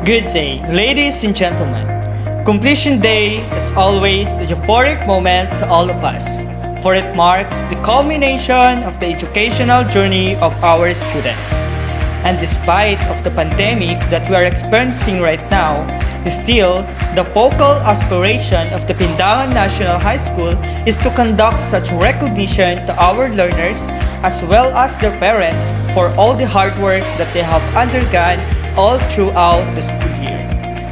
Good day, ladies and gentlemen. Completion Day is always a euphoric moment to all of us, for it marks the culmination of the educational journey of our students. And despite of the pandemic that we are experiencing right now, still, the focal aspiration of the Pindangan National High School is to conduct such recognition to our learners as well as their parents for all the hard work that they have undergone all throughout the school year.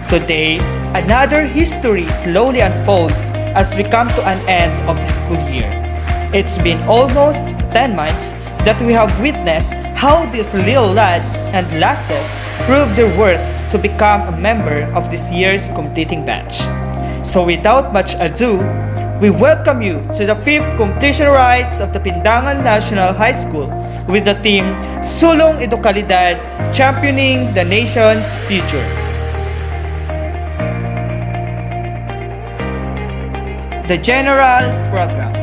Today, another history slowly unfolds as we come to an end of the school year. It's been almost 10 months that we have witnessed how these little lads and lasses prove their worth to become a member of this year's completing batch. So without much ado, we welcome you to the 5th completion rites of the Pindangan National High School with the theme Sulong Edukalidad, Championing the Nation's Future. The General Program.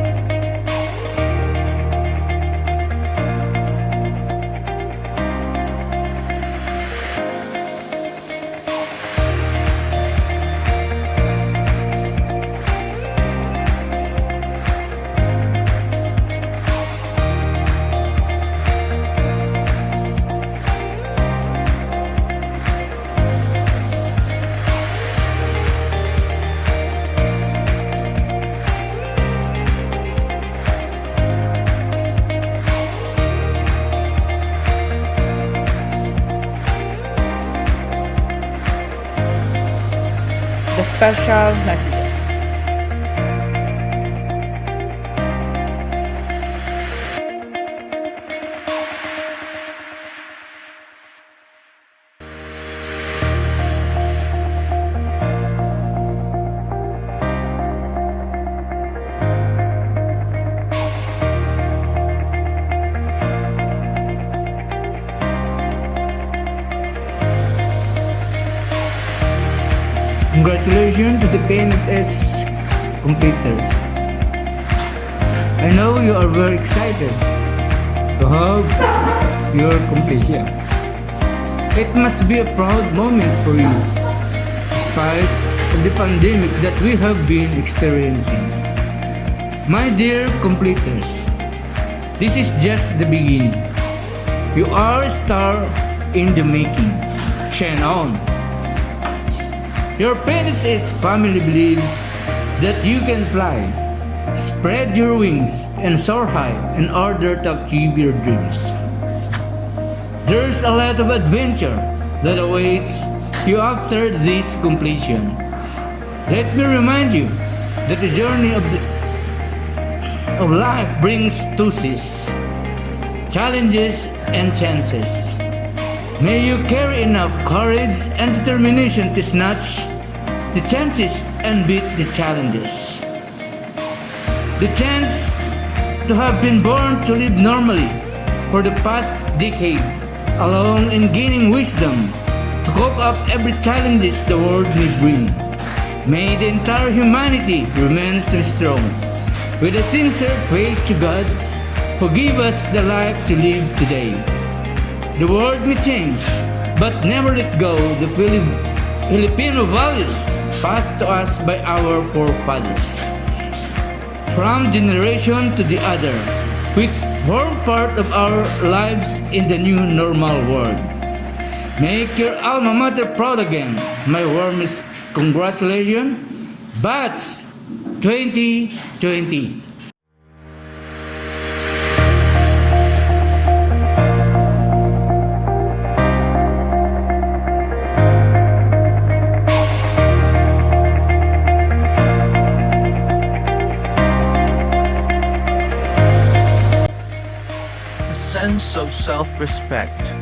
The special messages. Congratulations to the PNSS completers. I know you are very excited to have your completion. It must be a proud moment for you, despite of the pandemic that we have been experiencing. My dear completers, this is just the beginning. You are a star in the making. Shine on! Your PNSS family believes that you can fly. Spread your wings and soar high in order to achieve your dreams. There's a lot of adventure that awaits you after this completion. Let me remind you that the journey of life brings twists, challenges, and chances. May you carry enough courage and determination to snatch the chances and beat the challenges. The chance to have been born to live normally for the past decade, along in gaining wisdom to cope up every challenges the world may bring. May the entire humanity remain strong, with a sincere faith to God who gave us the life to live today. The world may change, but never let go the Filipino values passed to us by our forefathers. From generation to the other, which form part of our lives in the new normal world. Make your alma mater proud again. My warmest congratulations, Batch 2020. Sense of self-respect.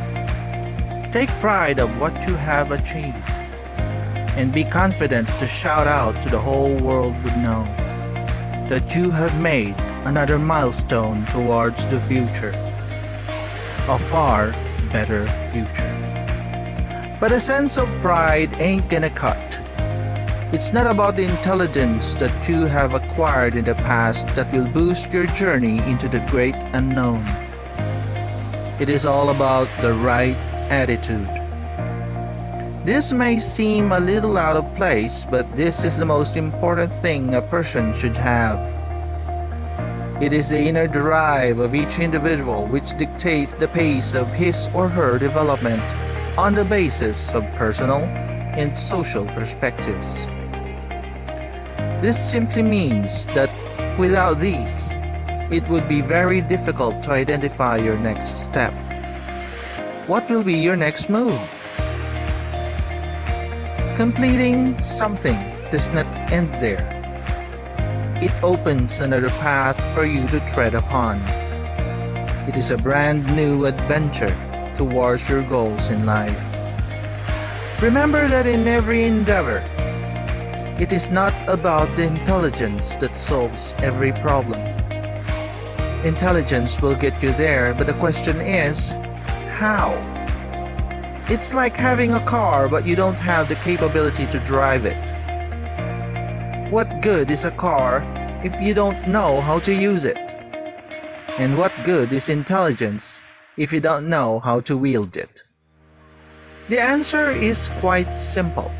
Take pride of what you have achieved and be confident to shout out to the whole world would know that you have made another milestone towards the future, a far better future. But a sense of pride ain't gonna cut. It's not about the intelligence that you have acquired in the past that will boost your journey into the great unknown. It is all about the right attitude. This may seem a little out of place, but this is the most important thing a person should have. It is the inner drive of each individual which dictates the pace of his or her development on the basis of personal and social perspectives. This simply means that without these, it would be very difficult to identify your next step. What will be your next move? Completing something does not end there. It opens another path for you to tread upon. It is a brand new adventure towards your goals in life. Remember that in every endeavor, it is not about the intelligence that solves every problem. Intelligence will get you there, but the question is, how? It's like having a car but you don't have the capability to drive it. What good is a car if you don't know how to use it? And what good is intelligence if you don't know how to wield it? The answer is quite simple.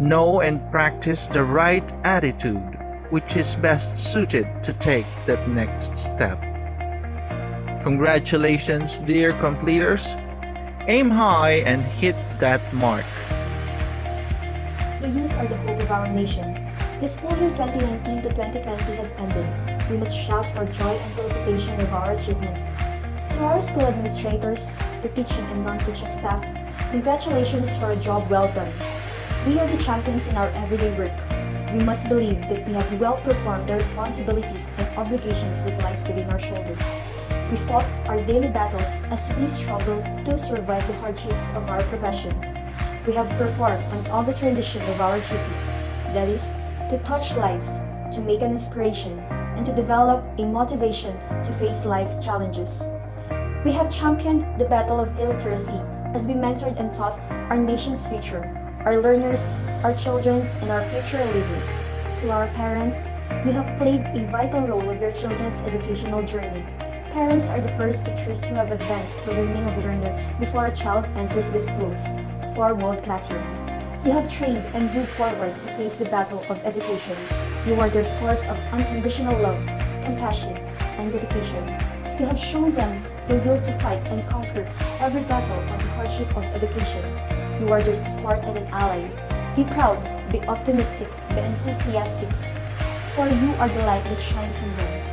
Know and practice the right attitude which is best suited to take that next step. Congratulations, dear completers. Aim high and hit that mark. The youth are the hope of our nation. The school year 2019 to 2020 has ended. We must shout for joy and felicitation of our achievements. To our school administrators, the teaching and non-teaching staff, congratulations for a job well done. We are the champions in our everyday work. We must believe that we have well performed the responsibilities and obligations that lies within our shoulders. We fought our daily battles as we struggled to survive the hardships of our profession. We have performed an august rendition of our duties, that is, to touch lives, to make an inspiration, and to develop a motivation to face life's challenges. We have championed the battle of illiteracy as we mentored and taught our nation's future, our learners, our children, and our future leaders. To our parents, you have played a vital role of your children's educational journey. Parents are the first teachers who have advanced the learning of a learner before a child enters the school's four-walled classroom. You have trained and moved forward to face the battle of education. You are their source of unconditional love, compassion, and dedication. You have shown them the will to fight and conquer every battle on the hardship of education. You are their support and an ally. Be proud, be optimistic, be enthusiastic, for you are the light that shines in them.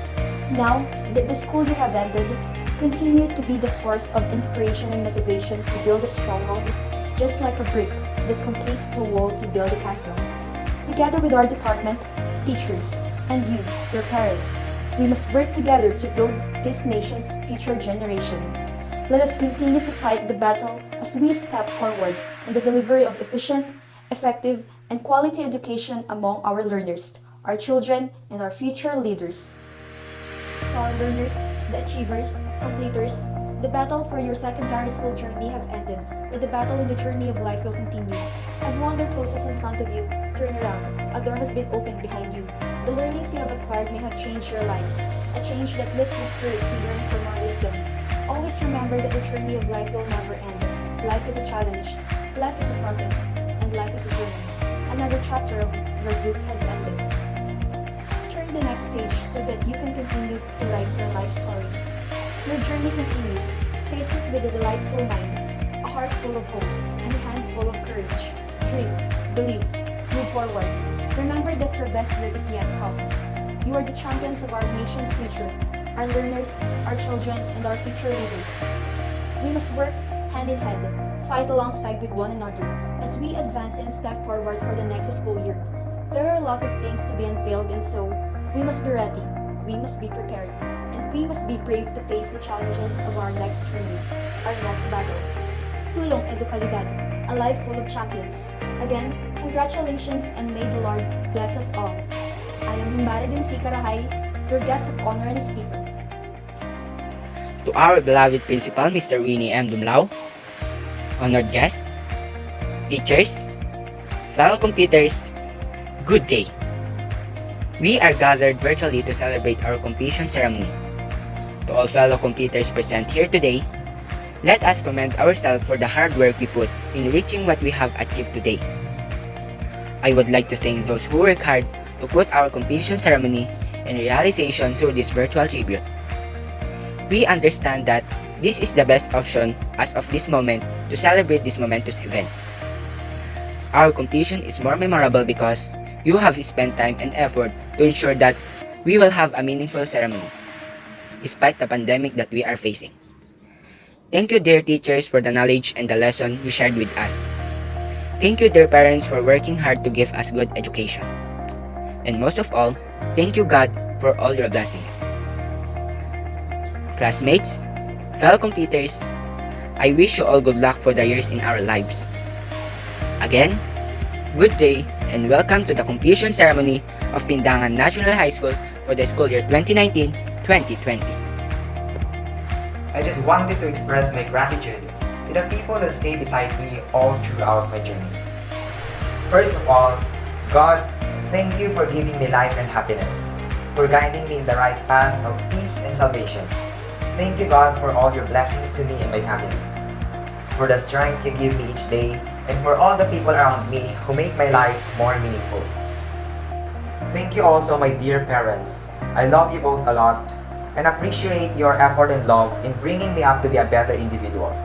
Now that the school year have ended, continue to be the source of inspiration and motivation to build a stronghold, just like a brick that completes the wall to build a castle. Together with our department, teachers, and you, their parents, we must work together to build this nation's future generation. Let us continue to fight the battle as we step forward in the delivery of efficient, effective, and quality education among our learners, our children, and our future leaders. To our learners, the achievers, completers, the battle for your secondary school journey have ended, but the battle in the journey of life will continue. As wonder closes in front of you, turn around. A door has been opened behind you. The learnings you have acquired may have changed your life, a change that lifts the spirit to yearn for more wisdom. Always remember that the journey of life will never end. Life is a challenge, life is a process, and life is a journey. Another chapter of your book has ended. Turn the next page so that you can continue to write your life story. Your journey continues. Face it with a delightful mind, a heart full of hopes, and a hand full of courage. Dream, believe, move forward. Remember that your best year is yet come. You are the champions of our nation's future, our learners, our children, and our future leaders. We must work hand in hand, fight alongside with one another as we advance and step forward for the next school year. There are a lot of things to be unveiled, and so we must be ready, we must be prepared, and we must be brave to face the challenges of our next journey, our next battle. Sulong Edukalidad, a life full of champions. Again, congratulations and may the Lord bless us all. I am Himbaradin C. Karahay, your guest of honor and speaker. To our beloved Principal, Mr. Winnie M. Dumlao, honored guests, teachers, fellow completers, good day. We are gathered virtually to celebrate our completion ceremony. To all fellow completers present here today, Let us commend ourselves for the hard work we put in reaching what we have achieved today. I would like to thank those who work hard to put our completion ceremony and realization through this virtual tribute. We understand that this is the best option as of this moment to celebrate this momentous event. Our completion is more memorable because you have spent time and effort to ensure that we will have a meaningful ceremony, despite the pandemic that we are facing. Thank you, dear teachers, for the knowledge and the lesson you shared with us. Thank you, dear parents, for working hard to give us good education. And most of all, thank you, God, for all your blessings. Classmates, fellow completers, I wish you all good luck for the years in our lives. Again, good day and welcome to the completion ceremony of Pindangan National High School for the school year 2019-2020. I just wanted to express my gratitude to the people who stayed beside me all throughout my journey. First of all, God, thank you for giving me life and happiness, for guiding me in the right path of peace and salvation. Thank you, God, for all your blessings to me and my family, for the strength you give me each day, and for all the people around me who make my life more meaningful. Thank you also, my dear parents. I love you both a lot and appreciate your effort and love in bringing me up to be a better individual.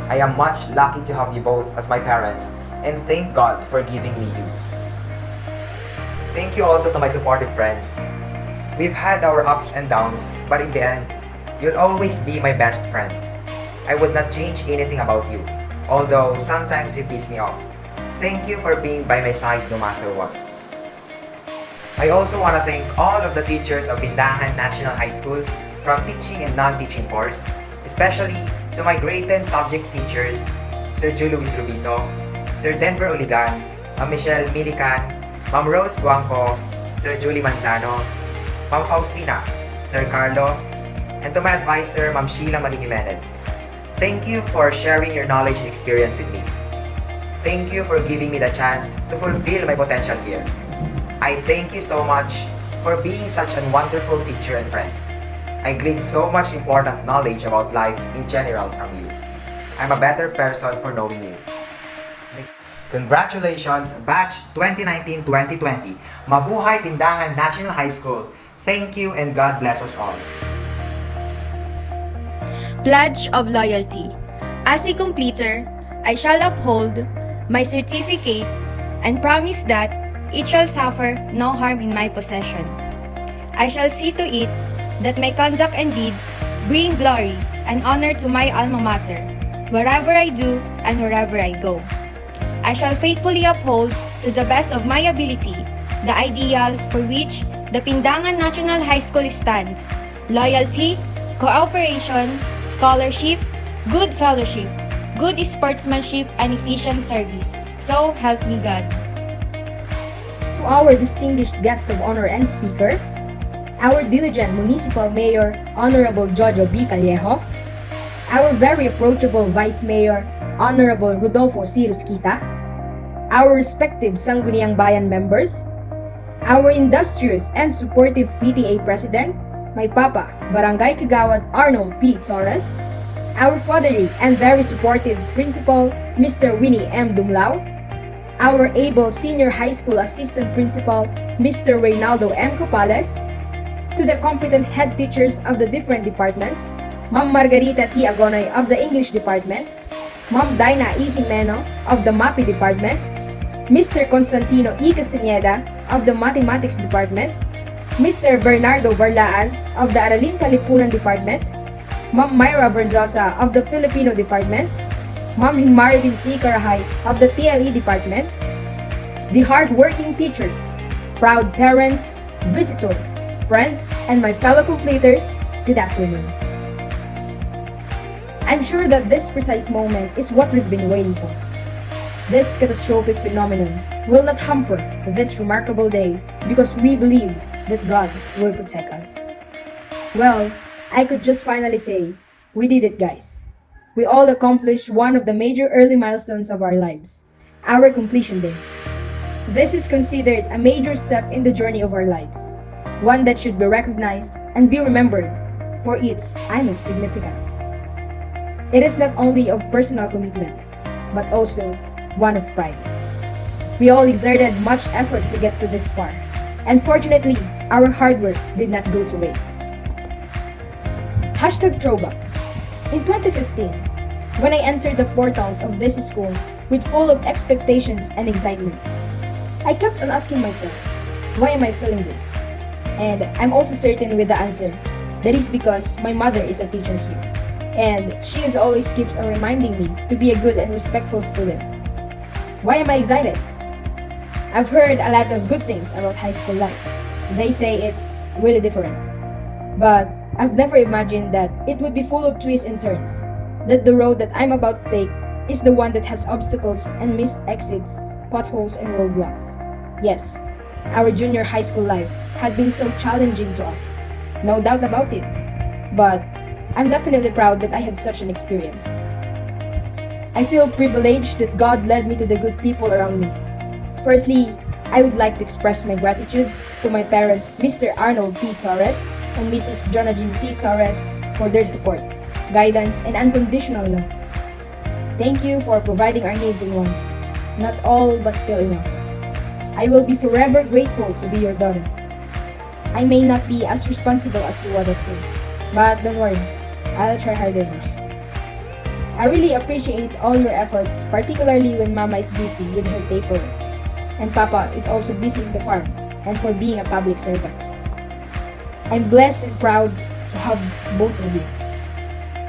I am much lucky to have you both as my parents and thank God for giving me you. Thank you also to my supportive friends. We've had our ups and downs, but in the end, you'll always be my best friends. I would not change anything about you, although sometimes you piss me off. Thank you for being by my side no matter what. I also want to thank all of the teachers of Pindangan National High School from teaching and non-teaching force, especially to my grade 10 subject teachers, Sir Ju Luis Rubiso, Sir Denver Uligan, Ma'am Michelle Milican, Ma'am Rose Guangco, Sir Julie Manzano, Ma'am Faustina, Sir Carlo, and to my advisor, Ma'am Sheila Marie Jimenez. Thank you for sharing your knowledge and experience with me. Thank you for giving me the chance to fulfill my potential here. I thank you so much for being such a wonderful teacher and friend. I gleaned so much important knowledge about life in general from you. I'm a better person for knowing you. Congratulations, Batch 2019-2020. Mabuhay Pindangan National High School. Thank you and God bless us all. Pledge of Loyalty. As a completer, I shall uphold my certificate and promise that it shall suffer no harm in my possession. I shall see to it that my conduct and deeds bring glory and honor to my alma mater, wherever I do and wherever I go. I shall faithfully uphold, to the best of my ability, the ideals for which the Pindangan National High School stands: loyalty, cooperation, scholarship, good fellowship, good sportsmanship, and efficient service. So help me God. To our distinguished guest of honor and speaker, our diligent Municipal Mayor, Honorable Jojo B. Callejo, our very approachable Vice Mayor, Honorable Rodolfo C. Rusquita, our respective Sangguniang Bayan members, our industrious and supportive PTA President, my Papa, Barangay Kagawad Arnold P. Torres, our fatherly and very supportive Principal, Mr. Winnie M. Dumlao, our able Senior High School Assistant Principal, Mr. Reynaldo M. Capales, to the competent head teachers of the different departments, Ma'am Margarita T. Agonoy of the English Department, Ma'am Dina E. Jimeno of the MAPI Department, Mr. Constantino E. Castañeda of the Mathematics Department, Mr. Bernardo Barlaan of the Aralin Kalipunan Department, Ma'am Myra Verzosa of the Filipino Department, Ma'am Himaridin C. Karahay of the TLE Department, the hard-working teachers, proud parents, visitors, friends, and my fellow completers, good afternoon. I'm sure that this precise moment is what we've been waiting for. This catastrophic phenomenon will not hamper this remarkable day because we believe that God will protect us. Well, I could just finally say, we did it, guys. We all accomplished one of the major early milestones of our lives, our completion day. This is considered a major step in the journey of our lives, one that should be recognized and be remembered for its immense significance. It is not only of personal commitment, but also one of pride. We all exerted much effort to get to this far, and fortunately, our hard work did not go to waste. Hashtag throwback. In 2015, when I entered the portals of this school with full of expectations and excitements, I kept on asking myself, why am I feeling this? And I'm also certain with the answer. That is because my mother is a teacher here, and she is always keeps on reminding me to be a good and respectful student. Why am I excited? I've heard a lot of good things about high school life. They say it's really different. But I've never imagined that it would be full of twists and turns. That the road that I'm about to take is the one that has obstacles and missed exits, potholes and roadblocks. Yes, our junior high school life had been so challenging to us. No doubt about it. But I'm definitely proud that I had such an experience. I feel privileged that God led me to the good people around me. Firstly, I would like to express my gratitude to my parents, Mr. Arnold P. Torres and Mrs. Jonagine C. Torres, for their support, guidance, and unconditional love. Thank you for providing our needs and wants. Not all, but still enough. I will be forever grateful to be your daughter. I may not be as responsible as you are at home, but don't worry, I'll try harder now. I really appreciate all your efforts, particularly when Mama is busy with her paperwork, and Papa is also busy in the farm and for being a public servant. I'm blessed and proud to have both of you.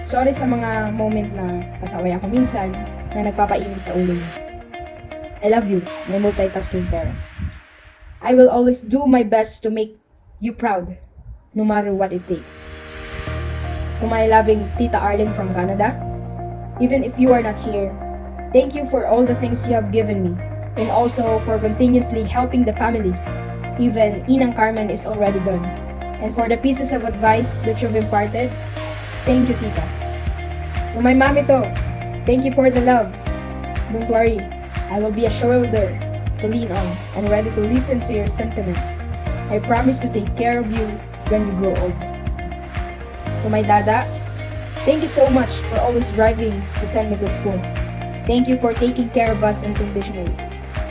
Sorry sa mga moment na pasaway ako minsan na nagpapainit sa ulo niyo. I love you, my multitasking parents. I will always do my best to make you proud, no matter what it takes. To my loving Tita Arlene from Canada, even if you are not here, thank you for all the things you have given me, and also for continuously helping the family. Even Inang Carmen is already gone. And for the pieces of advice that you've imparted, thank you, Tita. To my mamito, thank you for the love. Don't worry, I will be a shoulder to lean on and ready to listen to your sentiments. I promise to take care of you when you grow old. To my dada, thank you so much for always driving to send me to school. Thank you for taking care of us unconditionally.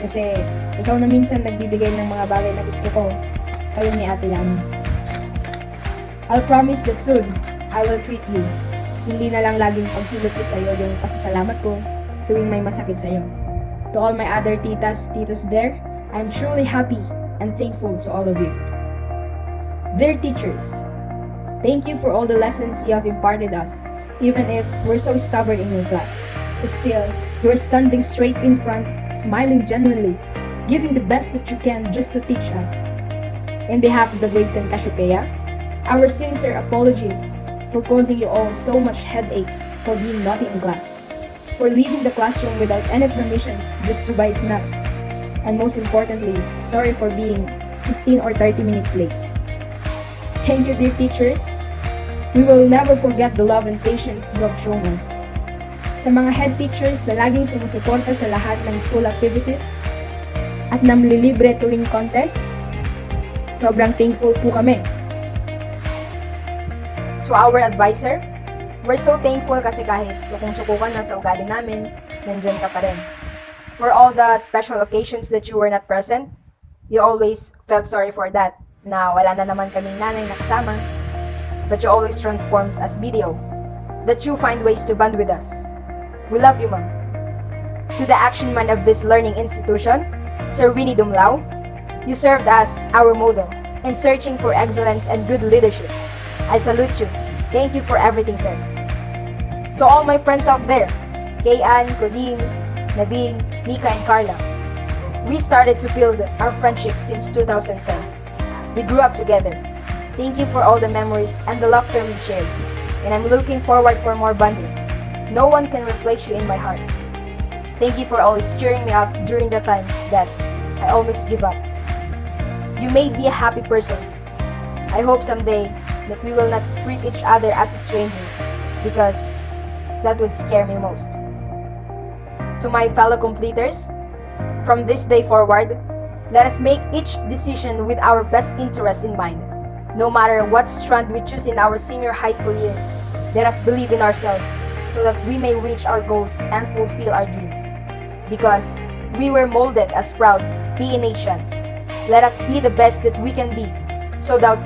Kasi ikaw na minsan nagbibigay ng mga bagay na gusto ko, kayo ni Ate Lani. I'll promise that soon, I will treat you. Hindi na lang laging paghilot ko sa'yo yung pasasalamat ko tuwing may masakit sa'yo. To all my other titas, titos there, I'm truly happy and thankful to all of you. Dear teachers, thank you for all the lessons you have imparted us, even if we're so stubborn in your class. Still, you're standing straight in front, smiling genuinely, giving the best that you can just to teach us. In behalf of the great Ten Cassiopeia, our sincere apologies for causing you all so much headaches for being naughty in class, for leaving the classroom without any permissions just to buy snacks, and most importantly, sorry for being 15 or 30 minutes late. Thank you, dear teachers. We will never forget the love and patience you have shown us. Sa mga head teachers na laging sumusuporta sa lahat ng school activities at namlilibre tuwing contest, sobrang thankful po kami. To our advisor, we're so thankful kasi kahit sukong-suko ka na sa ugali namin, nandyan ka pa rin. For all the special occasions that you were not present, you always felt sorry for that, na wala na naman kaming nanay na kasama, but you always transforms as video, that you find ways to bond with us. We love you, Ma'am. To the action man of this learning institution, Sir Winnie Dumlao, you served as our model in searching for excellence and good leadership. I salute you. Thank you for everything, sir. To all my friends out there, Kaye Ann, Colleen, Nadine, Mika, and Carla, we started to build our friendship since 2010. We grew up together. Thank you for all the memories and the laughter we've shared, and I'm looking forward for more bonding. No one can replace you in my heart. Thank you for always cheering me up during the times that I almost give up. You made me a happy person. I hope someday that we will not treat each other as strangers, because that would scare me most. To my fellow completers, from this day forward, let us make each decision with our best interest in mind. No matter what strand we choose in our senior high school years, let us believe in ourselves, so that we may reach our goals and fulfill our dreams. Because we were molded as proud PE nations. Let us be the best that we can be so that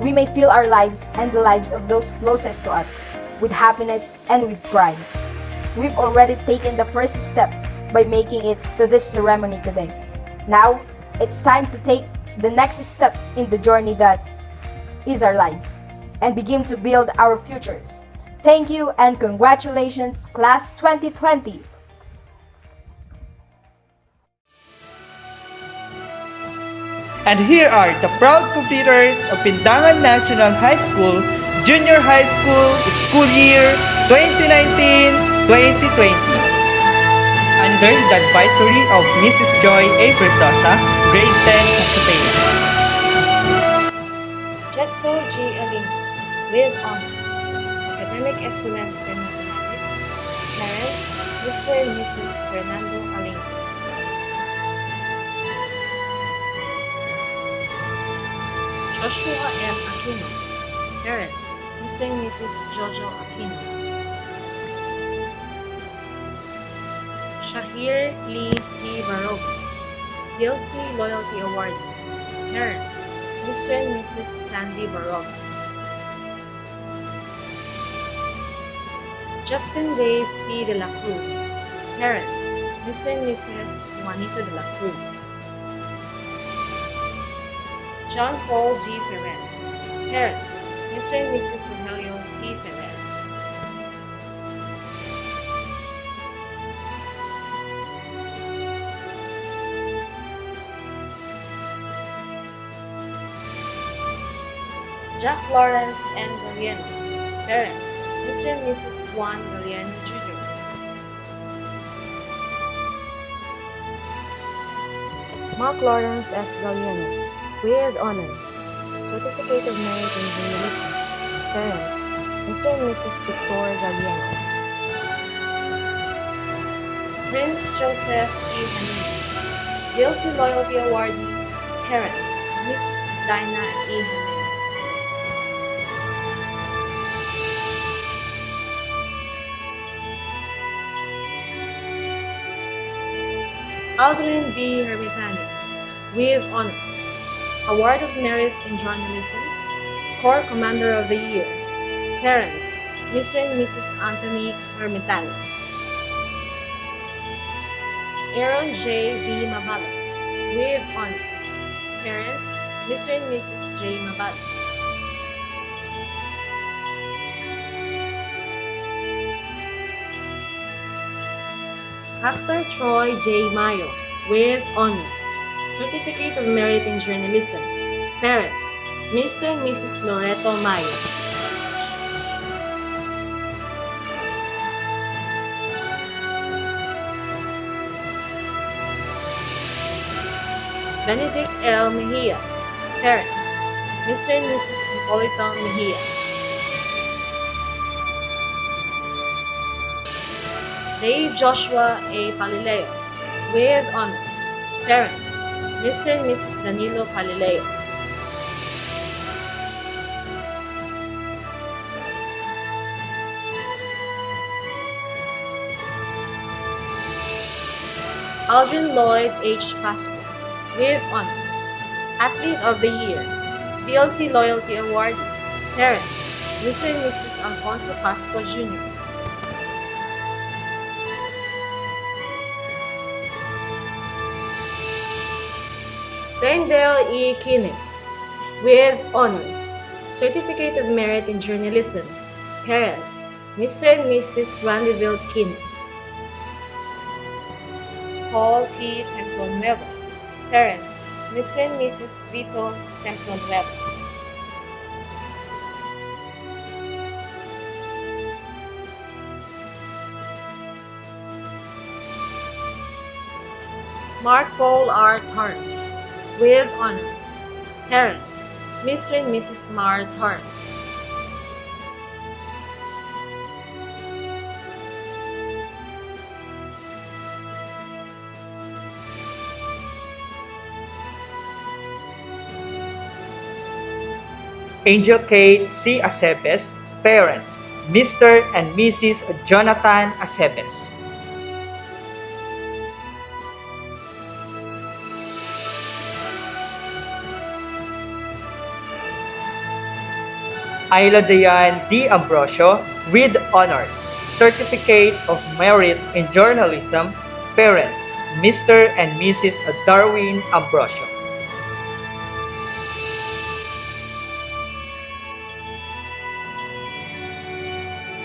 we may fill our lives and the lives of those closest to us with happiness and with pride. We've already taken the first step by making it to this ceremony today. Now, it's time to take the next steps in the journey that is our lives and begin to build our futures. Thank you and congratulations, Class 2020! And here are the proud completers of Pindangan National High School, Junior High School, School Year 2019-2020. Under the advisory of Mrs. Joy A. Versosa, Grade 10, Cassiopeia. Jetso G. Alin, with honors. Academic excellence in mathematics. Parents, Mr. and Mrs. Fernando Alin. Joshua M. Aquino. Parents, Mr. and Mrs. Jojo Aquino. Shahir Lee P. Barog. DLC Loyalty Award. Parents, Mr. and Mrs. Sandy Barog. Justin Dave P. De La Cruz. Parents, Mr. and Mrs. Juanito De La Cruz. John Paul G. Ferrer. Parents, Mr. and Mrs. Rogelio C. Ferrer. Jack Lawrence N. Galliano. Parents, Mr. and Mrs. Juan Galliano Jr. Mark Lawrence S. Galliano, with honors. Certificate of Merit in Journalism. Parents, Mr. and Mrs. Victor Galliano. Prince Joseph E. Hernandez, DLC Loyalty Awardee. Parent, Mrs. Dinah E. Hernandez. Aldrin B. Hermitano, with honors. Award of Merit in Journalism, Corps Commander of the Year. Parents, Mr. and Mrs. Anthony Hermitano. Aaron J. V. Mabala, with honors. Parents, Mr. and Mrs. J. Mabala. Castor Troy J. Mayo, with honors. Certificate of Merit in Journalism. Parents, Mr. and Mrs. Loreto Mayo. Benedict L. Mejia. Parents, Mr. and Mrs. Hipólito Mejia. Dave Joshua A. Palileo, with honors. Parents, Mr. and Mrs. Danilo Palileo. Aldrin Lloyd H. Pasco, with honors. Athlete of the Year, DLC Loyalty Award. Parents, Mr. and Mrs. Alfonso Pasco Jr. Glendale E. Kines, with honors. Certificate of Merit in Journalism. Parents, Mr. and Mrs. Vanderbilt Kines. Paul T. Templonuevo. Parents, Mr. and Mrs. Vito Templonuevo. Mark Paul R. Torres, with honors. Parents, Mr. and Mrs. Mar Torres. Angel Kate C. Acepes, parents, Mr. and Mrs. Jonathan Aceves. Ayla Dayan D. Ambrosio with honors, Certificate of Merit in Journalism, parents, Mr. and Mrs. Darwin Ambrosio.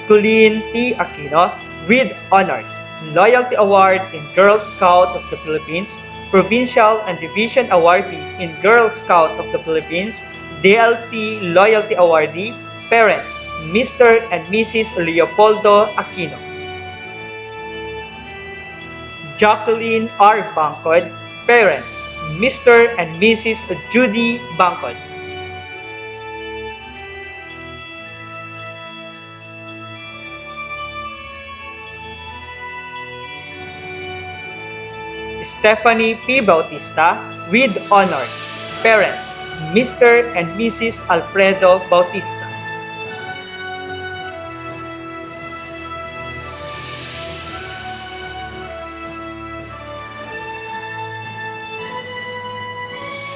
Colleen T. Aquino with honors, Loyalty Award in Girl Scout of the Philippines, Provincial and Division Awardee in Girl Scout of the Philippines, DLC Loyalty Awardee, parents, Mr. and Mrs. Leopoldo Aquino. Jacqueline R. Bangkod, parents, Mr. and Mrs. Judy Bangkod. Stephanie P. Bautista with honors, parents, Mr. and Mrs. Alfredo Bautista.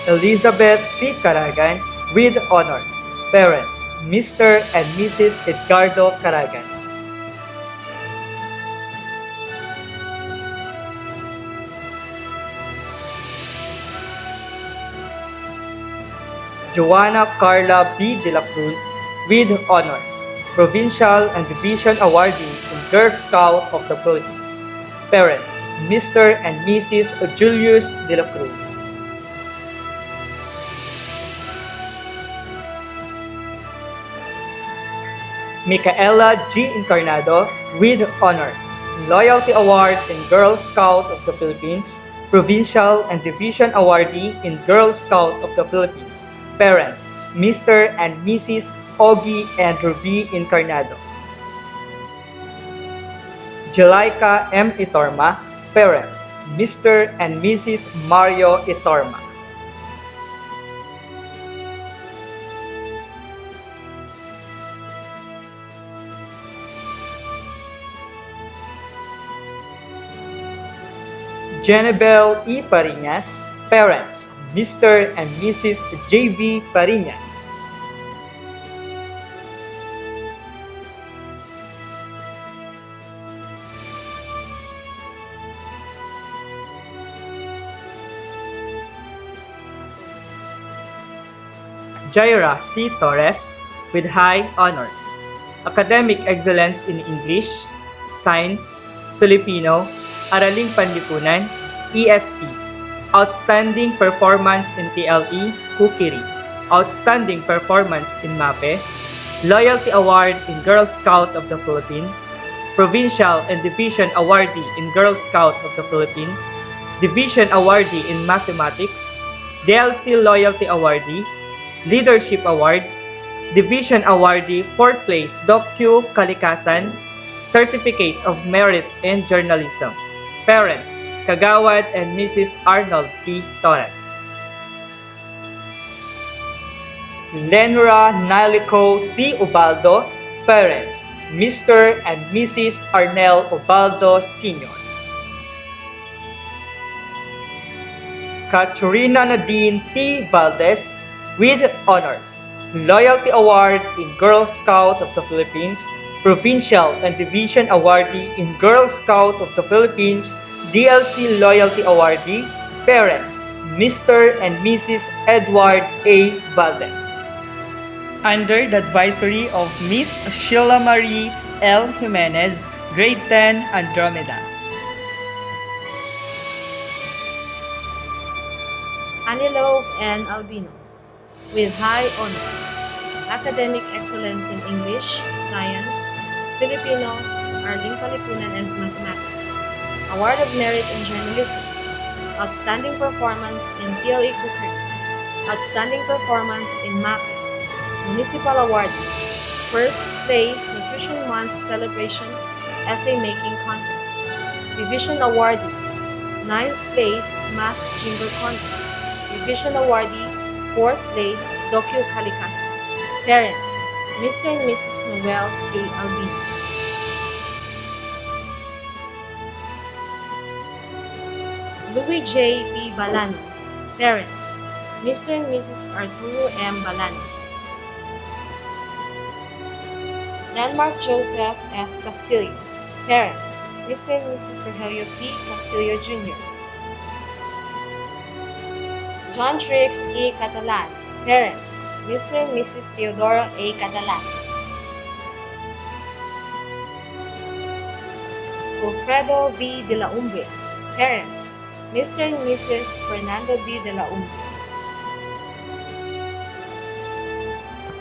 Elizabeth C. Caragan with honors, parents, Mr. and Mrs. Edgardo Caragan. Joanna Carla B. De la Cruz with honors, Provincial and Division Awardee in Girl Scout of the Philippines. Parents, Mr. and Mrs. Julius De la Cruz. Micaela G. Encarnado with honors, Loyalty Award in Girl Scout of the Philippines, Provincial and Division Awardee in Girl Scout of the Philippines. Parents, Mr. and Mrs. Ogie and Ruby Encarnado. Jelaika M. Itorma, parents, Mr. and Mrs. Mario Itorma. Jenebel E. Parinas, parents, Mr. and Mrs. J.V. Parinas. Jaira C. Torres with high honors, academic excellence in English, Science, Filipino, Araling Panlipunan, ESP, outstanding performance in TLE, Kukiri, outstanding performance in MAPE, Loyalty Award in Girl Scout of the Philippines, Provincial and Division Awardee in Girl Scout of the Philippines, Division Awardee in Mathematics, DLC Loyalty Awardee, Leadership Award, Division Awardee 4th Place Docu Kalikasan, Certificate of Merit in Journalism. Parents, Kagawad and Mrs. Arnold P. Torres. Lenra Nalico C. Ubaldo, parents, Mr. and Mrs. Arnel Ubaldo Sr. Katrina Nadine T. Valdez with honors, Loyalty Award in Girl Scout of the Philippines, Provincial and Division Awardee in Girl Scout of the Philippines, DLC Loyalty Awardee, parents, Mr. and Mrs. Edward A. Valdez. Under the advisory of Miss Sheila Marie L. Jimenez, Grade 10, Andromeda. Anilove N. Albino with high honors, academic excellence in English, Science, Filipino, Arling Palipunan, and Mathematics, Award of Merit in Journalism, outstanding performance in TLE Cookery, outstanding performance in MAPE, Municipal Award, First Place Nutrition Month Celebration Essay Making Contest, Division Awardee, 9th Place Math Jingle Contest, Division Awardee, 4th Place Docu Kalikasan. Parents, Mr. and Mrs. Noel A. Albino. Louis J. P. Balano. Parents, Mr. and Mrs. Arturo M. Balano. Landmark Joseph F. Castillo. Parents, Mr. and Mrs. Rogelio P. Castillo Jr. John Trix E. Catalan. Parents, Mr. and Mrs. Teodoro A. Catalan. Wilfredo V. de la Umbre. Parents, Mr. and Mrs. Fernando D. de la Umbre.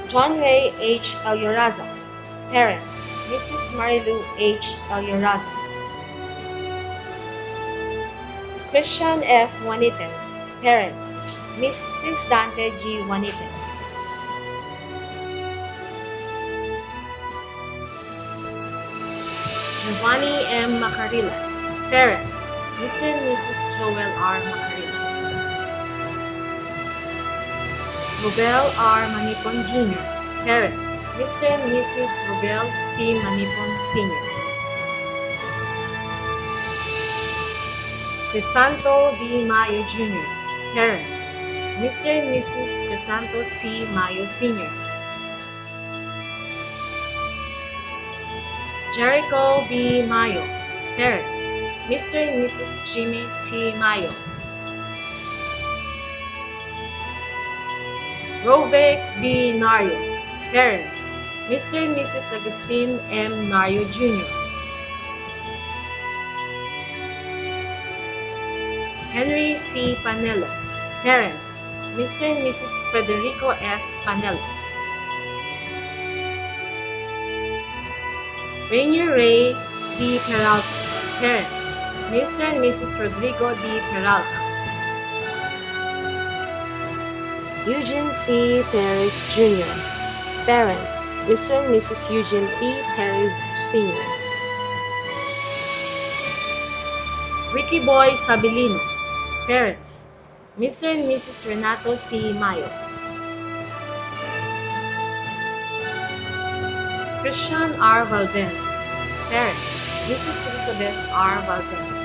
John Ray H. Elioraza. Parent, Mrs. Marilu H. Elioraza. Christian F. Juanites. Parent, Mrs. Dante G. Juanites. Giovanni M. Macarilla. Parents, Mr. and Mrs. Joel R. Macarilla. Robel R. Manipon Jr. Parents, Mr. and Mrs. Robel C. Manipon Sr. Crisanto D. Mayo Jr. Parents, Mr. and Mrs. Crisanto C. Mayo Sr. Jericho B. Mayo. Parents, Mr. and Mrs. Jimmy T. Mayo. Rovic B. Nario. Parents, Mr. and Mrs. Agustin M. Nario Jr. Henry C. Panelo. Parents, Mr. and Mrs. Federico S. Panelo. Rainier Ray D. Peralta. Parents, Mr. and Mrs. Rodrigo D. Peralta. Eugene C. Perez Jr. Parents, Mr. and Mrs. Eugene E. Perez Sr. Ricky Boy Sabilino. Parents, Mr. and Mrs. Renato C. Mayo. Christian R. Valdez. Parent, Mrs. Elizabeth R. Valdez.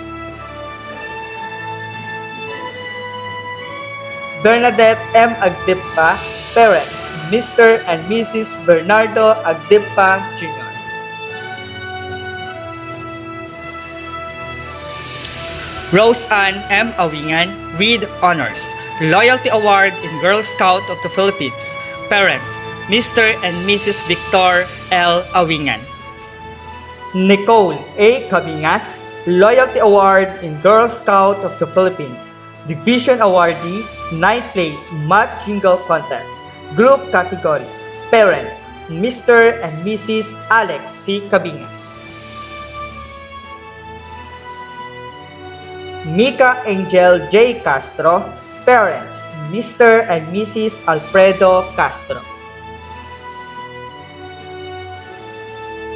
Bernadette M. Agdipa. Parents, Mr. and Mrs. Bernardo Agdipa Jr. Rose Ann M. Awingan with Honors. Loyalty Award in Girl Scout of the Philippines. Parents, Mr. and Mrs. Victor L. Awingan. Nicole A. Cabingas, Loyalty Award in Girl Scout of the Philippines. Division Awardee, 9th place Math Jingle Contest. Group Category. Parents, Mr. and Mrs. Alex C. Cabingas. Mika Angel J. Castro. Parents, Mr. and Mrs. Alfredo Castro.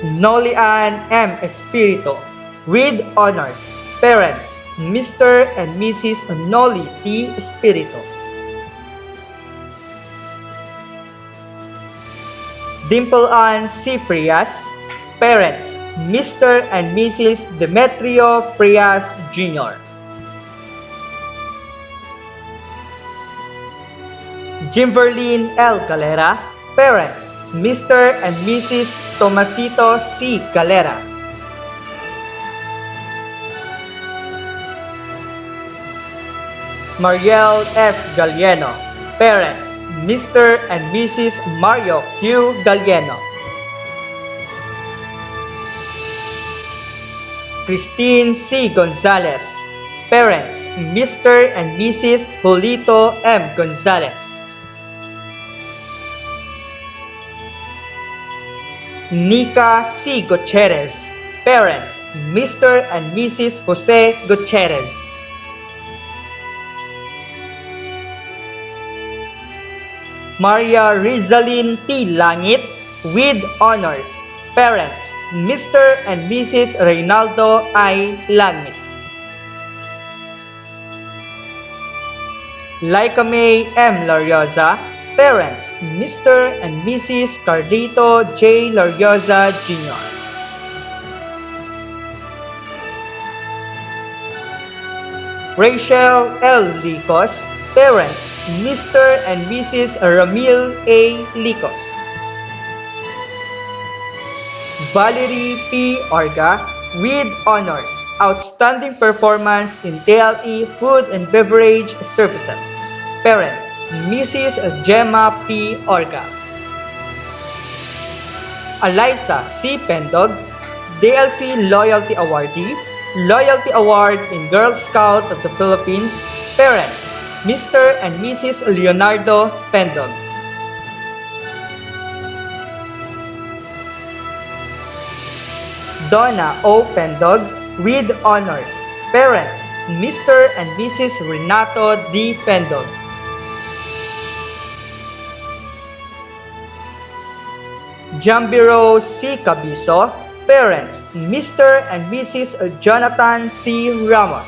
Nolian M. Espirito with Honors. Parents, Mr. and Mrs. Noli T. Espirito. Dimple Ann C. Frias. Parents, Mr. and Mrs. Demetrio Frias Jr. Jimberlin L. Galera. Parents, Mr. and Mrs. Tomasito C. Galera. Mariel S. Gallieno. Parents, Mr. and Mrs. Mario Q. Gallieno. Christine C. Gonzalez. Parents, Mr. and Mrs. Julito M. Gonzalez. Nika C. Gutierrez. Parents, Mr. and Mrs. Jose Gutierrez. Maria Rizalin T. Langit with Honors. Parents, Mr. and Mrs. Reynaldo I. Langit. Laika May M. Lariosa. Parents, Mr. and Mrs. Carlito J. Larioza Jr. Rachel L. Licos. Parents, Mr. and Mrs. Ramil A. Licos. Valerie P. Orga with honors. Outstanding performance in TLE Food and Beverage Services. Parent, Mrs. Gemma P. Orga. Eliza C. Pendog, DLC Loyalty Awardee, Loyalty Award in Girl Scout of the Philippines. Parents, Mr. and Mrs. Leonardo Pendog. Donna O. Pendog with honors. Parents, Mr. and Mrs. Renato D. Pendog. Jambiro C. Cabiso. Parents, Mr. and Mrs. Jonathan C. Ramos.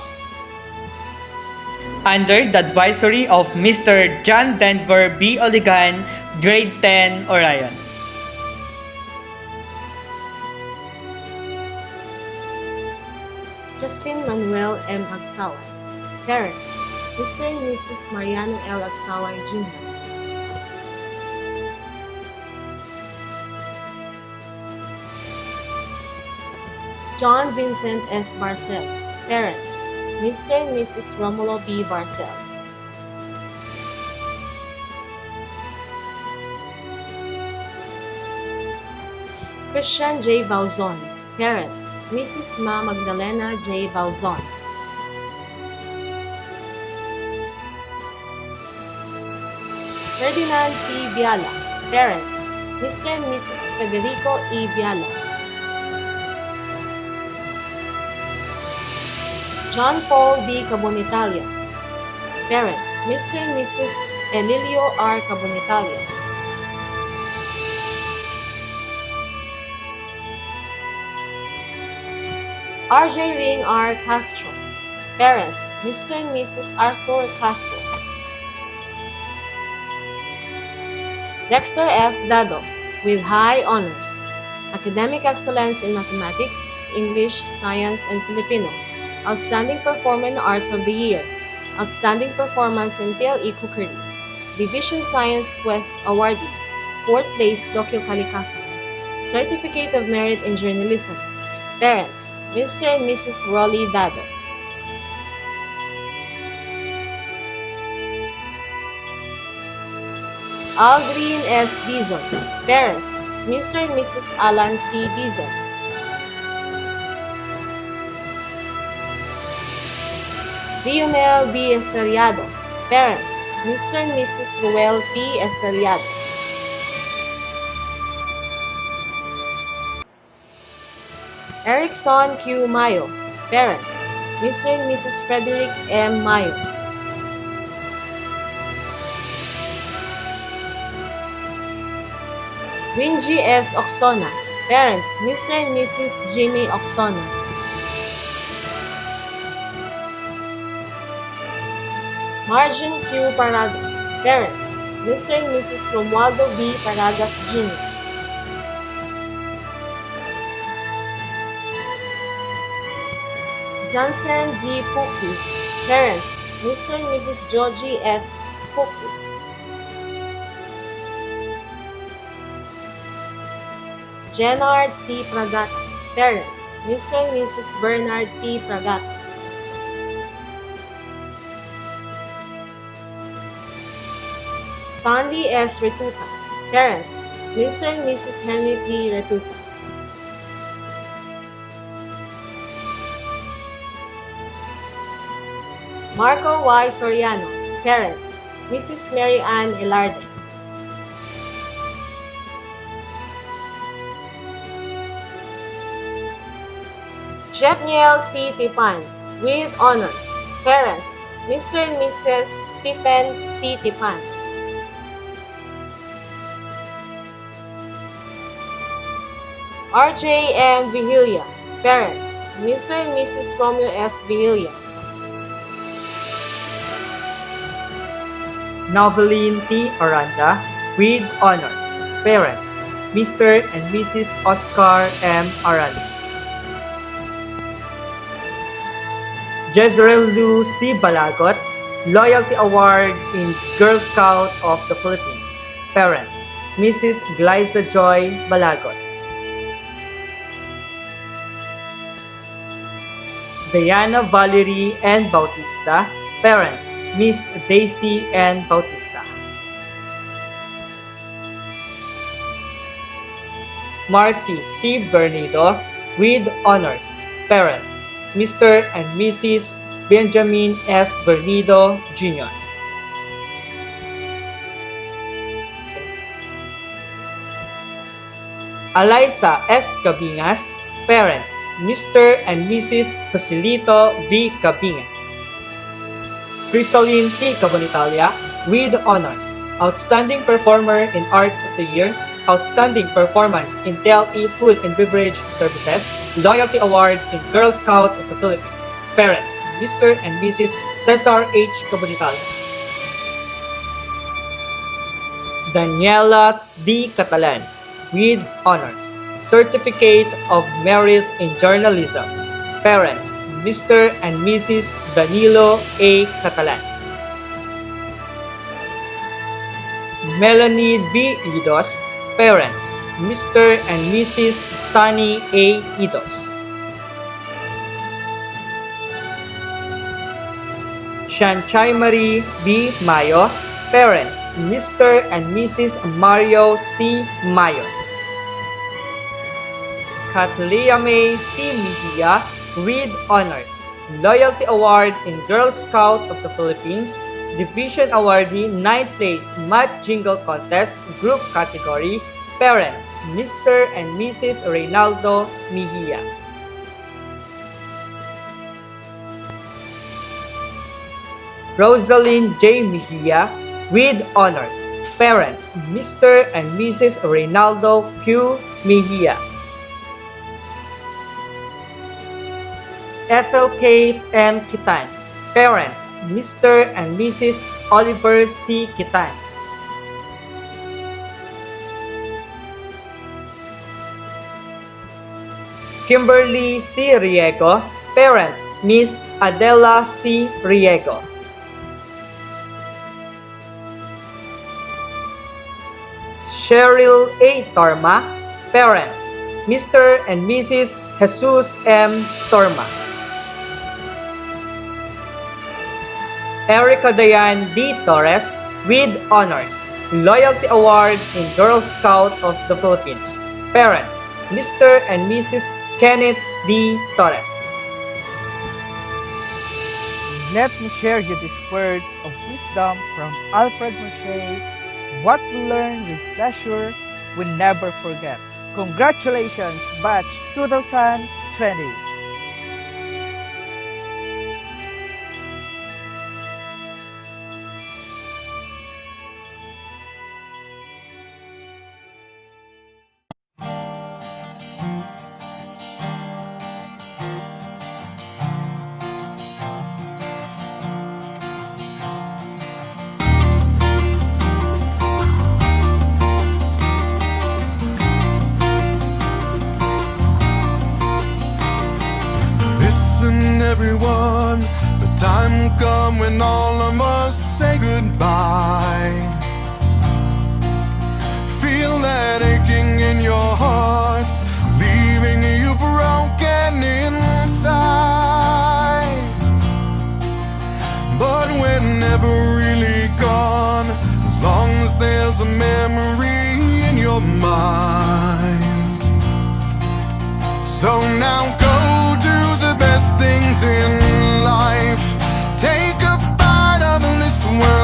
Under the advisory of Mr. John Denver B. Oligan, Grade 10, Orion. Justin Manuel M. Agsaway. Parents, Mr. and Mrs. Mariano L. Agsaway Jr. John Vincent S. Barcel. Parents, Mr. and Mrs. Romulo B. Barcel. Christian J. Bauzon. Parent, Mrs. Ma Magdalena J. Bauzon. Ferdinand P. Biala. Parents, Mr. and Mrs. Federico E. Biala. John Paul B. Cabonitalia. Parents, Mr. and Mrs. Elilio R. Cabonitalia. RJ Ring R. Castro. Parents, Mr. and Mrs. Arthur Castro. Dexter F. Dado, with high honors. Academic excellence in mathematics, English, science, and Filipino. Outstanding Performer in Arts of the Year. Outstanding Performance in TLE Cookery. Division Science Quest Awardee. 4th place, Tokyo Kalikasan. Certificate of Merit in Journalism. Parents, Mr. and Mrs. Rolly Dado. Aldrin S. Dizon. Parents, Mr. and Mrs. Alan C. Dizon. Lionel B. Estrellado. Parents, Mr. and Mrs. Ruel P. Estrellado. Erickson Q. Mayo. Parents, Mr. and Mrs. Frederick M. Mayo. Wingy S. Oxona. Parents, Mr. and Mrs. Jimmy Oxona. Margin Q. Paragas. Parents, Mr. and Mrs. Romualdo B. Paragas Jr. Johnson G. Pukis. Parents, Mr. and Mrs. Georgie S. Pukis. Jenard C. Pragata. Parents, Mr. and Mrs. Bernard T. Pragata. Stanley S. Retuta. Parents, Mr. and Mrs. Henry T. Retuta. Marco Y. Soriano. Parent, Mrs. Mary Ann Ilarde. Jepniel C. Tipan, with honors. Parents, Mr. and Mrs. Stephen C. Tipan. RJ M. Vigilla. Parents, Mr. and Mrs. Romeo S. Vigilla. Noveline T. Aranda with honors. Parents, Mr. and Mrs. Oscar M. Aranda. Jezreel Lu C. Balagot, Loyalty Award in Girl Scout of the Philippines. Parent, Mrs. Glyza Joy Balagot. Diana Valerie N. Bautista. Parent, Miss Daisy N. Bautista. Marcy C. Bernido with honors. Parent, Mr. and Mrs. Benjamin F. Bernido Jr. Eliza S. Cabingas. Parents, Mr. and Mrs. Joselito V. Cabingas. Crystalline T. Cabonitalia with honors. Outstanding Performer in Arts of the Year, Outstanding Performance in TLE Food and Beverage Services, Loyalty Awards in Girl Scout of the Philippines. Parents, Mr. and Mrs. Cesar H. Cabonitalia. Daniela D. Catalan with honors. Certificate of Merit in Journalism. Parents, Mr. and Mrs. Danilo A. Catalan. Melanie B. Idos. Parents, Mr. and Mrs. Sunny A. Idos. Shanchay Marie B. Mayo. Parents, Mr. and Mrs. Mario C. Mayo. Katlea May C. Mejia with honors. Loyalty Award in Girl Scout of the Philippines, Division Awardee 9th Place Math Jingle Contest Group Category. Parents, Mr. and Mrs. Reynaldo Mejia. Rosalind J. Mejia with honors. Parents, Mr. and Mrs. Reynaldo Q. Mejia. Ethel Kate M. Kitan. Parents, Mr. and Mrs. Oliver C. Kitan. Kimberly C. Riego. Parent, Miss Adela C. Riego. Cheryl A. Torma. Parents, Mr. and Mrs. Jesus M. Torma. Erica Dayan D. Torres with honors. Loyalty Award in Girl Scout of the Philippines. Parents, Mr. and Mrs. Kenneth D. Torres. Let me share you these words of wisdom from Alfred Murray. What we learn with pleasure, we never forget. Congratulations, Batch 2020! Listen, everyone, the time will come when all of us say goodbye. Feel that aching in your heart, leaving you broken inside. But we're never really gone, as long as there's a memory in your mind. So now go do the best things in life. Take a bite of this world.